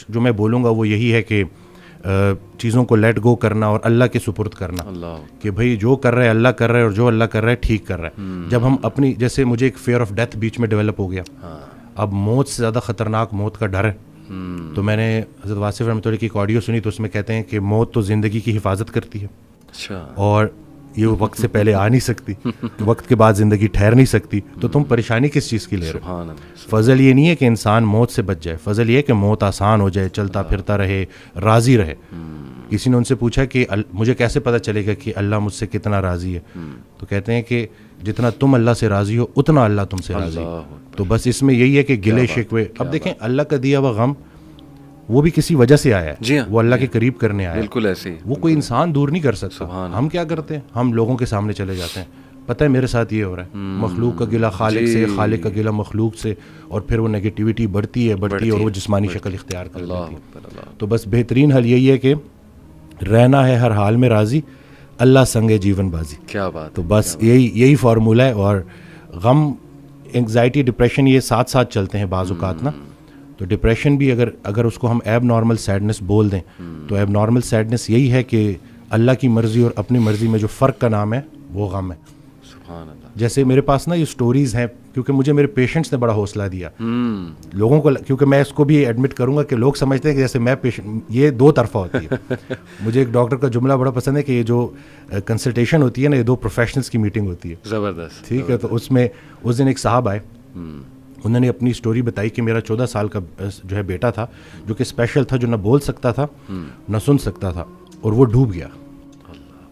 جو میں بولوں گا وہ یہی ہے کہ چیزوں کو لیٹ گو کرنا اور اللہ کے سپرد کرنا کہ بھائی جو کر رہا ہے اللہ کر رہا ہے اور جو اللہ کر رہا ہے ٹھیک کر رہا ہے. جب ہم اپنی جیسے مجھے ایک فیئر آف ڈیتھ بیچ میں ڈیولپ ہو گیا, اب موت سے زیادہ خطرناک موت کا ڈر ہے. تو میں نے حضرت واصف رحمۃ اللہ کی ایک آڈیو سنی تو اس میں کہتے ہیں کہ موت تو زندگی کی حفاظت کرتی ہے اور یہ وقت سے پہلے آ نہیں سکتی, وقت کے بعد زندگی ٹھہر نہیں سکتی, تو تم پریشانی کس چیز کی لے رہے ہو؟ فضل یہ نہیں ہے کہ انسان موت سے بچ جائے, فضل یہ ہے کہ موت آسان ہو جائے, چلتا پھرتا رہے, راضی رہے. کسی نے ان سے پوچھا کہ مجھے کیسے پتہ چلے گا کہ اللہ مجھ سے کتنا راضی ہے؟ تو کہتے ہیں کہ جتنا تم اللہ سے راضی ہو اتنا اللہ تم سے راضی ہے. تو بس اس میں یہی ہے کہ گلے شکوے, اب دیکھیں اللہ کا دیا ہوا غم وہ بھی کسی وجہ سے آیا ہے, وہ اللہ کے قریب کرنے آیا ہے, بالکل ایسے ہی, وہ کوئی انسان دور نہیں کر سکتا. ہم کیا کرتے ہیں, ہم لوگوں کے سامنے چلے جاتے ہیں, پتہ ہے میرے ساتھ یہ ہو رہا ہے, مخلوق کا گلہ خالق سے, خالق کا گلہ مخلوق سے, اور پھر وہ نگیٹیوٹی بڑھتی ہے اور وہ جسمانی شکل اختیار کر لیتی ہے. تو بس بہترین حل یہی ہے کہ رہنا ہے ہر حال میں راضی, اللہ سنگے جیون بازی. کیا بات. تو بس یہی فارمولہ ہے. اور غم, انگزائٹی, ڈپریشن یہ ساتھ ساتھ چلتے ہیں بعض اوقات نا. تو ڈپریشن بھی اگر اس کو ہم ایب نارمل سیڈنس بول دیں تو ایب نارمل سیڈنس یہی ہے کہ اللہ کی مرضی اور اپنی مرضی میں جو فرق کا نام ہے وہ غم ہے. سبحان اللہ. جیسے میرے پاس نا یہ سٹوریز ہیں, کیونکہ مجھے میرے پیشنٹس نے بڑا حوصلہ دیا لوگوں کو, کیونکہ میں اس کو بھی ایڈمٹ کروں گا کہ لوگ سمجھتے ہیں کہ جیسے میں پیشنٹ, یہ دو طرفہ ہوتی ہے. مجھے ایک ڈاکٹر کا جملہ بڑا پسند ہے کہ یہ جو کنسلٹیشن ہوتی ہے نا, یہ دو پروفیشنلس کی میٹنگ ہوتی ہے. زبردست. ٹھیک ہے. تو اس میں اس دن ایک صاحب آئے, انہوں نے اپنی سٹوری بتائی کہ میرا 14 سال کا جو ہے بیٹا تھا جو کہ اسپیشل تھا, جو نہ بول سکتا تھا نہ سن سکتا تھا, اور وہ ڈوب گیا.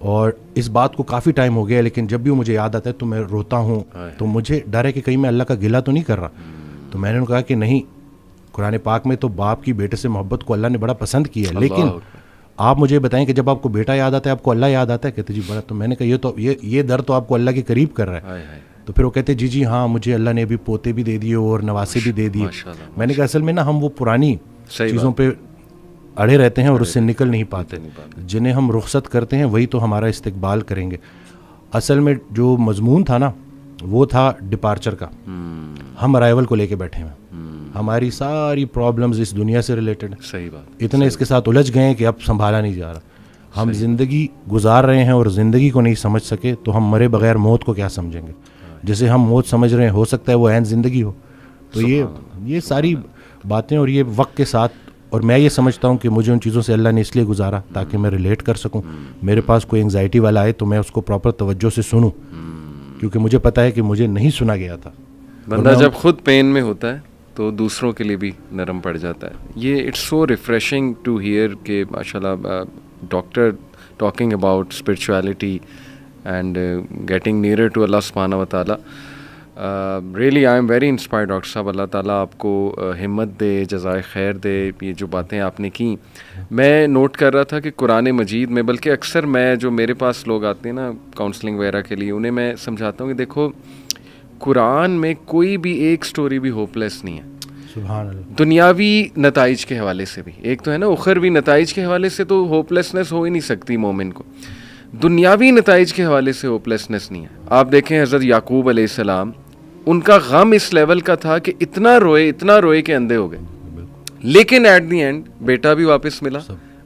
اور اس بات کو کافی ٹائم ہو گیا, لیکن جب بھی مجھے یاد آتا ہے تو میں روتا ہوں. تو مجھے ڈر ہے کہ کہیں میں اللہ کا گلہ تو نہیں کر رہا. تو میں نے کہا کہ نہیں, قرآن پاک میں تو باپ کی بیٹے سے محبت کو اللہ نے بڑا پسند کیا ہے, لیکن آپ مجھے بتائیں کہ جب آپ کو بیٹا یاد آتا ہے آپ کو اللہ یاد آتا ہے؟ کہتے جی بڑا. تو میں نے کہا یہ در تو آپ کو اللہ کے قریب کر رہا ہے. تو پھر وہ کہتے جی ہاں مجھے اللہ نے ابھی پوتے بھی دے دیے اور نواسے بھی دے دیے. میں نے کہا اصل میں نا ہم وہ پرانی چیزوں پہ اڑے رہتے ہیں اور اس سے نکل نہیں پاتے. جنہیں ہم رخصت کرتے ہیں وہی تو ہمارا استقبال کریں گے. اصل میں جو مضمون تھا نا وہ تھا ڈپارچر کا. ہم ارائیول کو لے کے بیٹھے ہیں, ہماری ساری پرابلمز اس دنیا سے ریلیٹڈ. صحیح بات. اتنے اس کے ساتھ الجھ گئے ہیں کہ اب سنبھالا نہیں جا رہا. ہم زندگی گزار رہے ہیں اور زندگی کو نہیں سمجھ سکے تو ہم مرے بغیر موت کو کیا سمجھیں گے؟ جسے ہم موت سمجھ رہے ہیں ہو سکتا ہے وہ عین زندگی ہو. تو یہ ساری باتیں اور یہ وقت کے ساتھ, اور میں یہ سمجھتا ہوں کہ مجھے ان چیزوں سے اللہ نے اس لیے گزارا تاکہ میں ریلیٹ کر سکوں. میرے پاس کوئی انگزائٹی والا آئے تو میں اس کو پراپر توجہ سے سنوں, کیونکہ مجھے پتہ ہے کہ مجھے نہیں سنا گیا تھا. بندہ جب خود پین میں ہوتا ہے تو دوسروں کے لیے بھی نرم پڑ جاتا ہے. یہ it's so refreshing to hear کہ ماشاء اللہ doctor talking about spirituality and getting nearer to اللہ سبحانہ و تعالیٰ. Really I am very inspired doctor صاحب. اللہ تعالیٰ آپ کو ہمت دے, جزائے خیر دے. یہ جو باتیں آپ نے کیں, میں نوٹ کر رہا تھا کہ قرآن مجید میں, بلکہ اکثر میں جو میرے پاس لوگ آتے ہیں نا کاؤنسلنگ وغیرہ کے لیے, انہیں میں سمجھاتا ہوں کہ دیکھو قرآن میں کوئی بھی ایک سٹوری بھی ہوپ لیس نہیں ہے. سبحان اللہ. دنیاوی نتائج کے حوالے سے بھی, ایک تو ہے نا اخروی نتائج کے حوالے سے تو ہوپ لیسنس ہو ہی نہیں سکتی مومن کو, دنیاوی نتائج کے حوالے سے ہوپ لیسنس نہیں ہے. آپ دیکھیں حضرت یعقوب علیہ السلام, ان کا غم اس لیول کا تھا کہ اتنا روئے کہ اندھے ہو گئے, لیکن ایٹ دی اینڈ بیٹا بھی واپس ملا,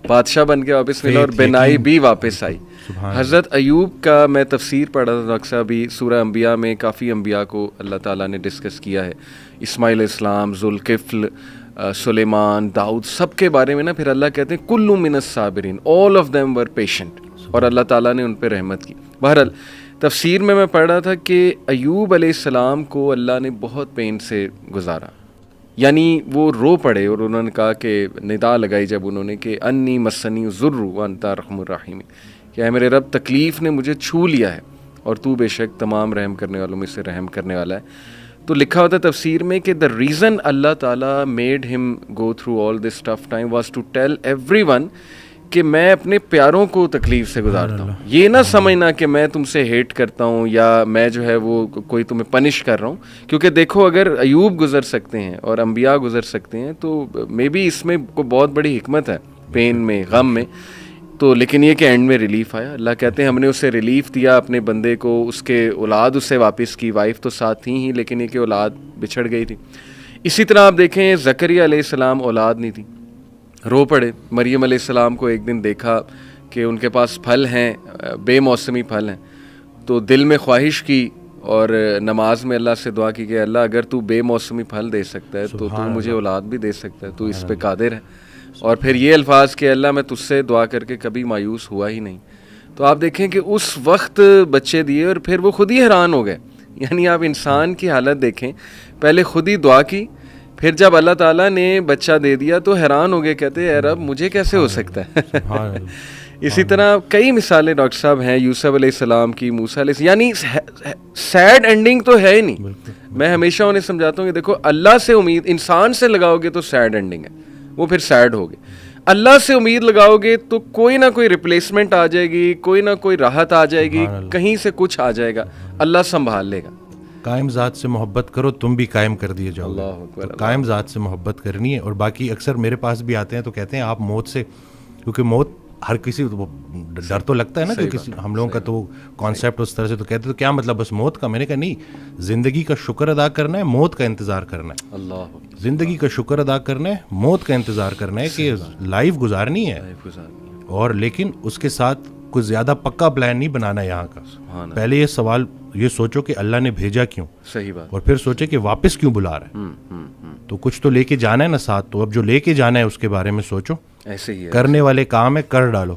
بادشاہ بن کے واپس ملا, اور بینائی بھی واپس آئی. حضرت ایوب کا میں تفسیر پڑھا تھا ڈاکٹر صاحب, ابھی سورہ انبیاء میں کافی انبیاء کو اللہ تعالیٰ نے ڈسکس کیا ہے. اسماعیل علیہ السلام, ذوالکفل, سلیمان, داؤد, سب کے بارے میں نا پھر اللہ کہتے ہیں کل من الصابرین, all of them were patient, اور اللہ تعالیٰ نے ان پہ رحمت کی. بہرحال تفسیر میں پڑھ رہا تھا کہ ایوب علیہ السلام کو اللہ نے بہت پین سے گزارا, یعنی وہ رو پڑے اور انہوں نے کہا کہ ندا لگائی جب انہوں نے کہ انی مسنی الضر وانت ارحم الراحمین, کہ اے میرے رب تکلیف نے مجھے چھو لیا ہے اور تو بے شک تمام رحم کرنے والوں میں سے رحم کرنے والا ہے. تو لکھا ہوتا ہے تفسیر میں کہ دا ریزن اللہ تعالیٰ میڈ ہم go through all this tough time was to tell everyone ون کہ میں اپنے پیاروں کو تکلیف سے گزارتا ہوں. یہ نہ سمجھنا کہ میں تم سے ہیٹ کرتا ہوں یا میں جو ہے وہ کوئی تمہیں پنش کر رہا ہوں, کیونکہ دیکھو اگر ایوب گزر سکتے ہیں اور انبیاء گزر سکتے ہیں تو مے بی اس میں کوئی بہت بڑی حکمت ہے پین میں, غم میں. تو لیکن یہ کہ اینڈ میں ریلیف آیا. اللہ کہتے ہیں ہم نے اسے ریلیف دیا اپنے بندے کو, اس کے اولاد اسے واپس کی, وائف تو ساتھ تھی ہی لیکن یہ کہ اولاد بچھڑ گئی تھی. اسی طرح آپ دیکھیں زکریا علیہ السلام اولاد نہیں تھی, رو پڑے. مریم علیہ السلام کو ایک دن دیکھا کہ ان کے پاس پھل ہیں, بے موسمی پھل ہیں, تو دل میں خواہش کی اور نماز میں اللہ سے دعا کی کہ اللہ اگر تو بے موسمی پھل دے سکتا ہے تو تو مجھے اولاد بھی دے سکتا ہے, تو اس پہ قادر ہے. اور پھر یہ الفاظ کہ اللہ میں تجھ سے دعا کر کے کبھی مایوس ہوا ہی نہیں. تو آپ دیکھیں کہ اس وقت بچے دیے اور پھر وہ خود ہی حیران ہو گئے. یعنی آپ انسان کی حالت دیکھیں, پہلے خود ہی دعا کی, پھر جب اللہ تعالیٰ نے بچہ دے دیا تو حیران ہو گئے, کہتے اے رب مجھے کیسے ہو سکتا ہے. اسی طرح کئی مثالیں ڈاکٹر صاحب ہیں, یوسف علیہ السلام کی, موسیٰ علیہ السلام, یعنی سیڈ اینڈنگ تو ہے ہی نہیں. میں ہمیشہ انہیں سمجھاتا ہوں کہ دیکھو اللہ سے امید انسان سے لگاؤ گے تو سیڈ اینڈنگ ہے, وہ پھر سیڈ ہوگی. اللہ سے امید لگاؤ گے تو کوئی نہ کوئی ریپلیسمنٹ آ جائے گی, کوئی نہ کوئی راحت آ جائے گی, کہیں سے کچھ آ جائے گا, اللہ سنبھال لے گا. قائم ذات سے محبت کرو تم بھی قائم کر دیے جاؤ. اللہ اکبر. قائم ذات سے محبت کرنی ہے. اور باقی اکثر میرے پاس بھی آتے ہیں تو کہتے ہیں آپ موت سے, کیونکہ موت ہر کسی ڈر تو لگتا ہے نا, کہ کسی ہم لوگوں کا تو کانسیپٹ اس طرح سے, تو کہتے تو کیا مطلب بس موت کا. میں نے کہا نہیں, زندگی کا شکر ادا کرنا ہے, موت کا انتظار کرنا ہے. اللہ, زندگی کا شکر ادا کرنا ہے, موت کا انتظار کرنا ہے, کہ لائف گزارنی ہے, اور لیکن اس کے ساتھ کچھ زیادہ پکا پلان نہیں بنانا ہے یہاں کا. پہلے یہ سوال یہ سوچو کہ اللہ نے بھیجا کیوں, صحیح بات, اور پھر سوچے کہ واپس کیوں بلا رہا ہے. تو کچھ تو لے کے جانا ہے نا ساتھ, تو اب جو لے کے جانا ہے اس کے بارے میں سوچو. ایسے ہی ہے, کرنے والے کام ہے کر ڈالو.